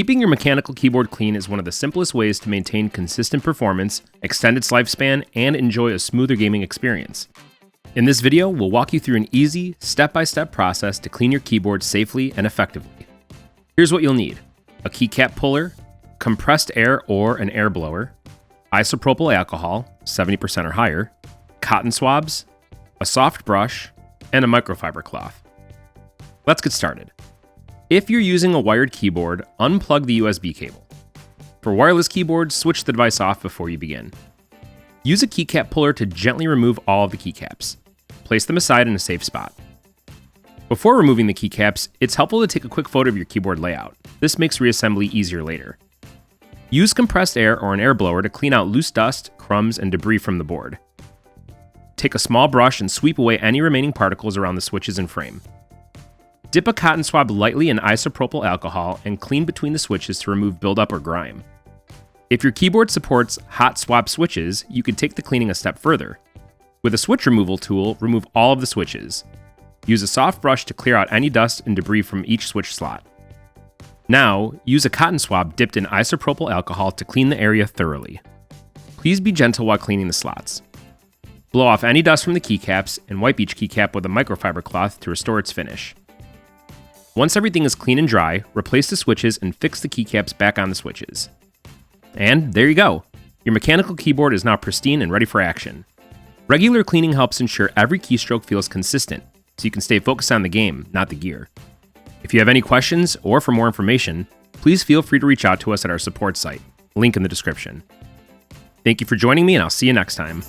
Keeping your mechanical keyboard clean is one of the simplest ways to maintain consistent performance, extend its lifespan, and enjoy a smoother gaming experience. In this video, we'll walk you through an easy, step-by-step process to clean your keyboard safely and effectively. Here's what you'll need: a keycap puller, compressed air or an air blower, isopropyl alcohol, 70% or higher, cotton swabs, a soft brush, and a microfiber cloth. Let's get started. If you're using a wired keyboard, unplug the USB cable. For wireless keyboards, switch the device off before you begin. Use a keycap puller to gently remove all of the keycaps. Place them aside in a safe spot. Before removing the keycaps, it's helpful to take a quick photo of your keyboard layout. This makes reassembly easier later. Use compressed air or an air blower to clean out loose dust, crumbs, and debris from the board. Take a small brush and sweep away any remaining particles around the switches and frame. Dip a cotton swab lightly in isopropyl alcohol and clean between the switches to remove buildup or grime. If your keyboard supports hot swap switches, you can take the cleaning a step further. With a switch removal tool, remove all of the switches. Use a soft brush to clear out any dust and debris from each switch slot. Now, use a cotton swab dipped in isopropyl alcohol to clean the area thoroughly. Please be gentle while cleaning the slots. Blow off any dust from the keycaps and wipe each keycap with a microfiber cloth to restore its finish. Once everything is clean and dry, replace the switches and fix the keycaps back on the switches. And there you go! Your mechanical keyboard is now pristine and ready for action. Regular cleaning helps ensure every keystroke feels consistent, so you can stay focused on the game, not the gear. If you have any questions or for more information, please feel free to reach out to us at our support site, link in the description. Thank you for joining me, and I'll see you next time.